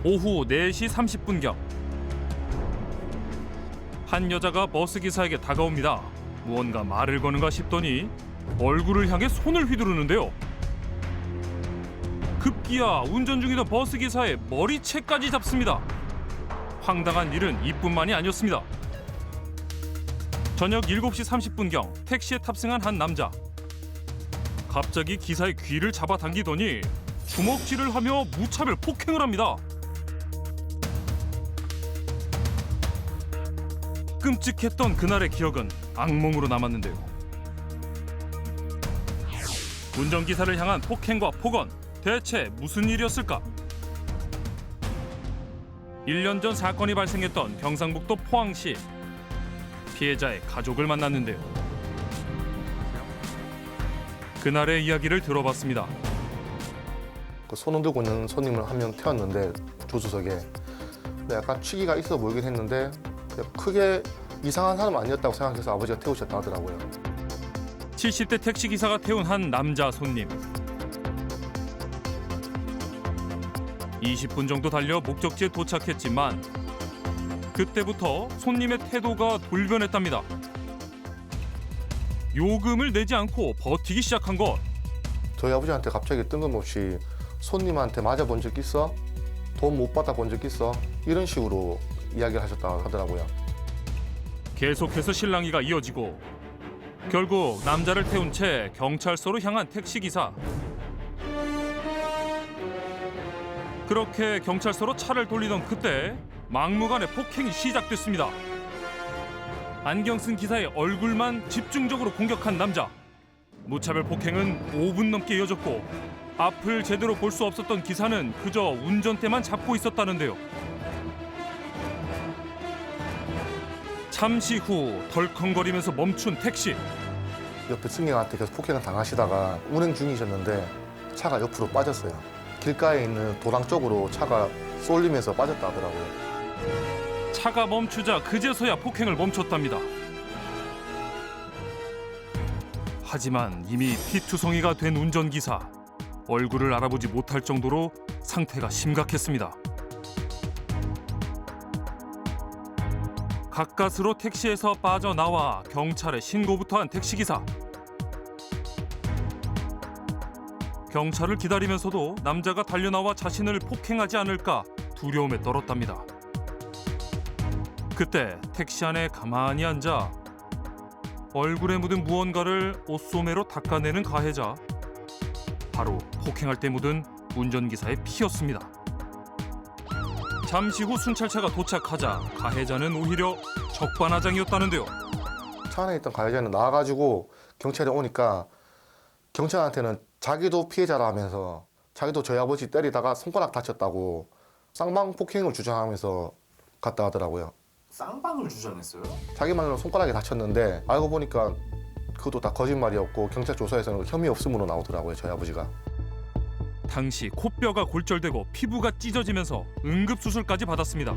오후 4시 30분경 한 여자가 버스 기사에게 다가옵니다. 무언가 말을 거는가 싶더니 얼굴을 향해 손을 휘두르는데요. 급기야 운전 중이던 버스 기사의 머리채까지 잡습니다. 황당한 일은 이뿐만이 아니었습니다. 저녁 7시 30분경 택시에 탑승한 한 남자. 갑자기 기사의 귀를 잡아당기더니 주먹질을 하며 무차별 폭행을 합니다. 끔찍했던 그날의 기억은 악몽으로 남았는데요. 운전기사를 향한 폭행과 폭언, 대체 무슨 일이었을까? 1년 전 사건이 발생했던 경상북도 포항시. 피해자의 가족을 만났는데요. 그날의 이야기를 들어봤습니다. 손 흔들고 있는 손님을 한 명 태웠는데 조수석에 근데 약간 취기가 있어 보이긴 했는데 크게 이상한 사람 아니었다고 생각해서 아버지가 태우셨다 하더라고요. 70대 택시기사가 태운 한 남자 손님. 20분 정도 달려 목적지에 도착했지만 그때부터 손님의 태도가 돌변했답니다. 요금을 내지 않고 버티기 시작한 것. 저희 아버지한테 갑자기 뜬금없이 손님한테 맞아본 적 있어? 돈 못 받아본 적 있어? 이런 식으로 이야기를 하셨다 하더라고요. 계속해서 실랑이가 이어지고 결국 남자를 태운 채 경찰서로 향한 택시기사. 그렇게 경찰서로 차를 돌리던 그때 막무가내 폭행이 시작됐습니다. 안경 쓴 기사의 얼굴만 집중적으로 공격한 남자. 무차별 폭행은 5분 넘게 이어졌고 앞을 제대로 볼 수 없었던 기사는 그저 운전대만 잡고 있었다는데요. 잠시 후 덜컹거리면서 멈춘 택시. 옆에 승객한테 계속 폭행을 당하시다가 운행 중이셨는데 차가 옆으로 빠졌어요. 길가에 있는 도랑 쪽으로 차가 쏠리면서 빠졌다 하더라고요. 차가 멈추자 그제서야 폭행을 멈췄답니다. 하지만 이미 피투성이가 된 운전기사. 얼굴을 알아보지 못할 정도로 상태가 심각했습니다. 가까스로 택시에서 빠져나와 경찰에 신고부터 한 택시기사. 경찰을 기다리면서도 남자가 달려나와 자신을 폭행하지 않을까 두려움에 떨었답니다. 그때 택시 안에 가만히 앉아 얼굴에 묻은 무언가를 옷소매로 닦아내는 가해자. 바로 폭행할 때 묻은 운전기사의 피였습니다. 잠시 후 순찰차가 도착하자 가해자는 오히려 적반하장이었다는데요. 차 안에 있던 가해자는 나와가지고 경찰에 오니까 경찰한테는 자기도 피해자라 하면서 자기도 저희 아버지 때리다가 손가락 다쳤다고 쌍방 폭행을 주장하면서 갔다 하더라고요. 쌍방을 주장했어요? 자기 말로 손가락이 다쳤는데 알고 보니까 그것도 다 거짓말이었고 경찰 조사에서는 혐의 없음으로 나오더라고요, 저희 아버지가. 당시 코뼈가 골절되고 피부가 찢어지면서 응급수술까지 받았습니다.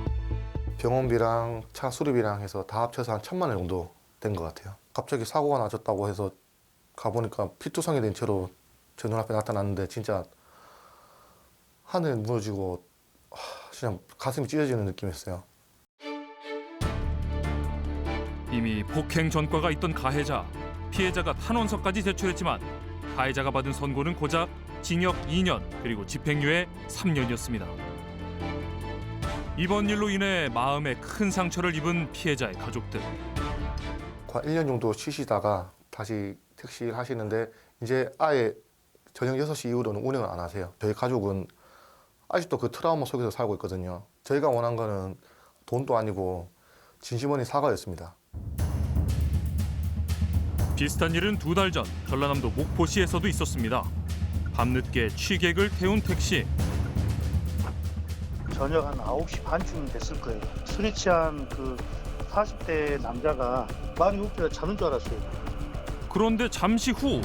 병원비랑 차 수리비랑 해서 다 합쳐서 한 1,000만 원 정도 된 것 같아요. 갑자기 사고가 나졌다고 해서 가보니까 피투성이 된 채로 제 눈앞에 나타났는데 진짜 하늘에 무너지고 그냥 가슴이 찢어지는 느낌이었어요. 이미 폭행 전과가 있던 가해자. 피해자가 탄원서까지 제출했지만 가해자가 받은 선고는 고작 징역 2년 그리고 집행유예 3년이었습니다. 이번 일로 인해 마음에 큰 상처를 입은 피해자의 가족들. 1년 정도 쉬시다가 다시 택시 하시는데 이제 아예 저녁 6시 이후로는 운행을 안 하세요. 저희 가족은 아직도 그 트라우마 속에서 살고 있거든요. 저희가 원한 거는 돈도 아니고 진심어린 사과였습니다. 비슷한 일은 2달 전 전라남도 목포시에서도 있었습니다. 밤늦게 취객을 태운 택시. 저녁 한 9시 반쯤 됐을 거예요. 술이 취한 그 40대 남자가 많이 웃겨 자는 줄 알았어요. 그런데 잠시 후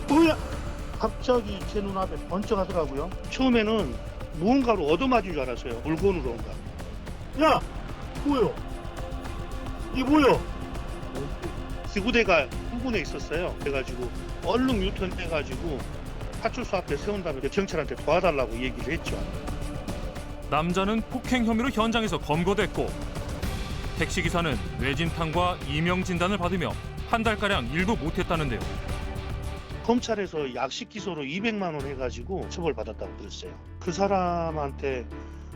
뭐야? 갑자기 제 눈앞에 번쩍 하더라고요. 처음에는 무언가로 얻어맞은 줄 알았어요. 물건으로인가. 야! 뭐야? 이게 뭐야? 기구대가 한 분에 있었어요. 그래가지고 얼른 유턴해가지고 파출소 앞에 세운 다음에 경찰한테 도와달라고 얘기를 했죠. 남자는 폭행 혐의로 현장에서 검거됐고 택시기사는 뇌진탕과 이명진단을 받으며 한 달가량 일도 못했다는데요. 검찰에서 약식 기소로 200만 원 해가지고 처벌받았다고 들었어요. 그 사람한테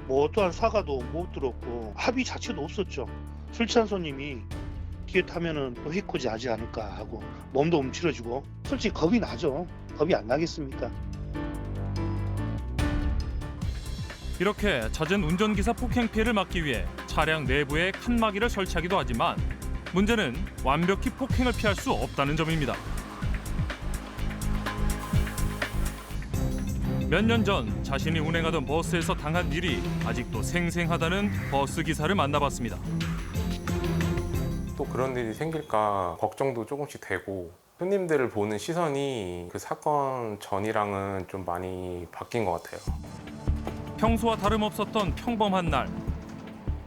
뭐 어떠한 사과도 못 들었고 합의 자체도 없었죠. 술 취한 손님이 뒤에 타면은 또 해코지 하지 않을까 하고 몸도 움츠러지고 솔직히 겁이 나죠. 겁이 안 나겠습니까? 이렇게 잦은 운전기사 폭행 피해를 막기 위해 차량 내부에 칸막이를 설치하기도 하지만 문제는 완벽히 폭행을 피할 수 없다는 점입니다. 몇 년 전 자신이 운행하던 버스에서 당한 일이 아직도 생생하다는 버스 기사를 만나봤습니다. 또 그런 일이 생길까 걱정도 조금씩 되고 손님들을 보는 시선이 그 사건 전이랑은 좀 많이 바뀐 것 같아요. 평소와 다름없었던 평범한 날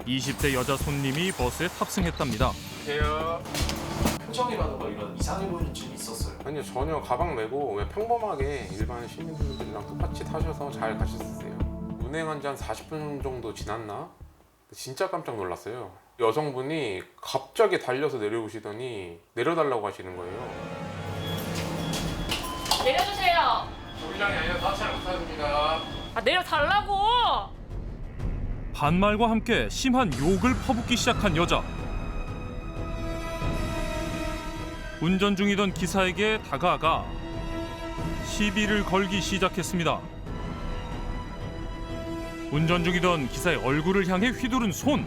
20대 여자 손님이 버스에 탑승했답니다. 표정이라든가 이런 이상해 보이는 점이 있었어요. 아니요, 전혀 가방 메고 그냥 평범하게 일반 시민분들이랑 똑같이 타셔서 잘 가셨어요. 운행한 지 한 40분 정도 지났나? 진짜 깜짝 놀랐어요. 여성분이 갑자기 달려서 내려오시더니 내려달라고 하시는 거예요. 내려주세요. 조기장이 아니라 나차를 못하십니다. 아 내려달라고. 반말과 함께 심한 욕을 퍼붓기 시작한 여자. 운전 중이던 기사에게 다가가 시비를 걸기 시작했습니다. 운전 중이던 기사의 얼굴을 향해 휘두른 손.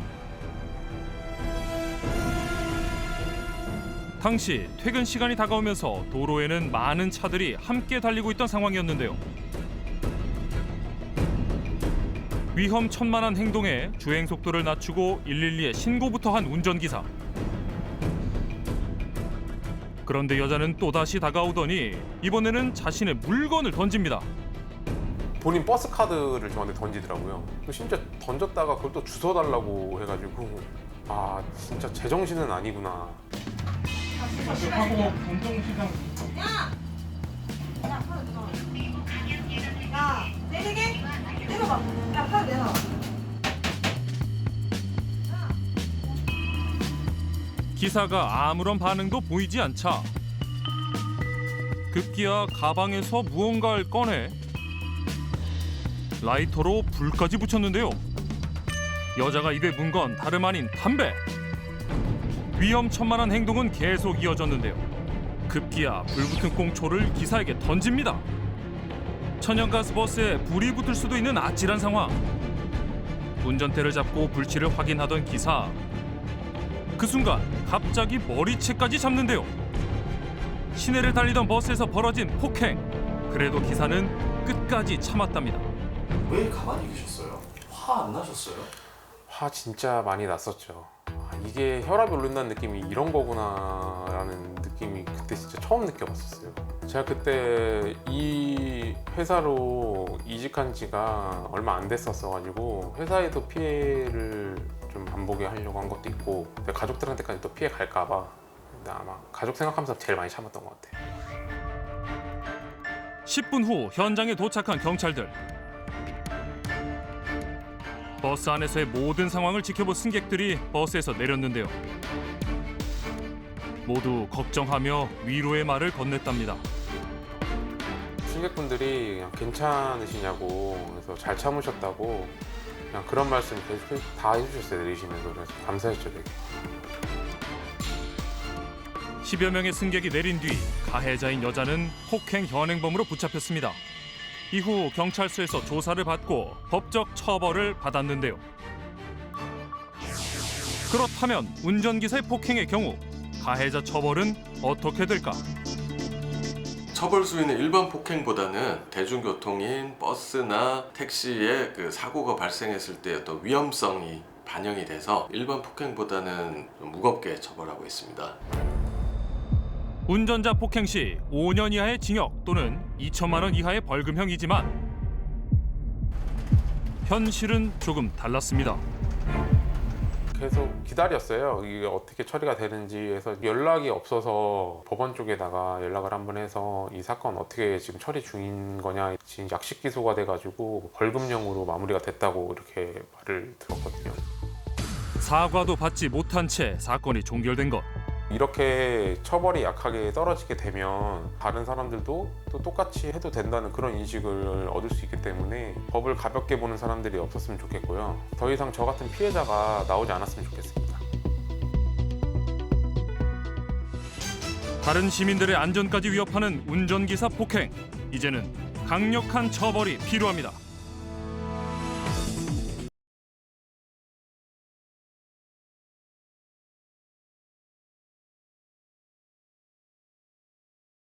당시 퇴근 시간이 다가오면서 도로에는 많은 차들이 함께 달리고 있던 상황이었는데요. 위험천만한 행동에 주행 속도를 낮추고 112에 신고부터 한 운전기사. 그런데 여자는 또다시 다가오더니 이번에는 자신의 물건을 던집니다. 본인 버스 카드를 저한테 던지더라고요. 또 심지어 던졌다가 그걸 또 주워달라고 해가지고 아 진짜 제정신은 아니구나. 야, 내리게? 내려봐. 야, 팔 내놔. 기사가 아무런 반응도 보이지 않자 급기야 가방에서 무언가를 꺼내 라이터로 불까지 붙였는데요. 여자가 입에 문 건 다름 아닌 담배. 위험천만한 행동은 계속 이어졌는데요. 급기야 불붙은 꽁초를 기사에게 던집니다. 천연가스 버스에 불이 붙을 수도 있는 아찔한 상황. 운전대를 잡고 불치를 확인하던 기사. 그 순간 갑자기 머리채까지 잡는데요. 시내를 달리던 버스에서 벌어진 폭행. 그래도 기사는 끝까지 참았답니다. 왜 가만히 계셨어요? 화 안 나셨어요? 화 진짜 많이 났었죠. 아, 이게 혈압이 오른다는 느낌이 이런 거구나라는 느낌이 그때 진짜 처음 느껴봤었어요. 제가 그때 이 회사로 이직한 지가 얼마 안 됐었어가지고 회사에도 피해를 좀 안 보게 하려고 한 것도 있고 가족들한테까지 또 피해 갈까봐 근데 아마 가족 생각하면서 제일 많이 참았던 것 같아요. 10분 후 현장에 도착한 경찰들. 버스 안에서의 모든 상황을 지켜본 승객들이 버스에서 내렸는데요. 모두 걱정하며 위로의 말을 건넸답니다. 승객분들이 그냥 괜찮으시냐고 그래서 잘 참으셨다고 그냥 그런 말씀 계속 다 해주셨어요. 내리시면서 그래서 감사했죠 되게. 10여 명의 승객이 내린 뒤 가해자인 여자는 폭행 현행범으로 붙잡혔습니다. 이후 경찰서에서 조사를 받고 법적 처벌을 받았는데요. 그렇다면 운전기사의 폭행의 경우 가해자 처벌은 어떻게 될까? 처벌 수위는 일반 폭행보다는 대중교통인 버스나 택시에 그 사고가 발생했을 때 어떤 위험성이 반영이 돼서 일반 폭행보다는 좀 무겁게 처벌하고 있습니다. 운전자 폭행 시 5년 이하의 징역 또는 2천만 원 이하의 벌금형이지만 현실은 조금 달랐습니다. 계속 기다렸어요. 이게 어떻게 처리가 되는지 해서 연락이 없어서 법원 쪽에다가 연락을 한번 해서 이 사건 어떻게 지금 처리 중인 거냐, 지금 약식 기소가 돼가지고 벌금형으로 마무리가 됐다고 이렇게 말을 들었거든요. 사과도 받지 못한 채 사건이 종결된 것. 이렇게 처벌이 약하게 떨어지게 되면 다른 사람들도 또 똑같이 해도 된다는 그런 인식을 얻을 수 있기 때문에 법을 가볍게 보는 사람들이 없었으면 좋겠고요. 더 이상 저 같은 피해자가 나오지 않았으면 좋겠습니다. 다른 시민들의 안전까지 위협하는 운전기사 폭행. 이제는 강력한 처벌이 필요합니다.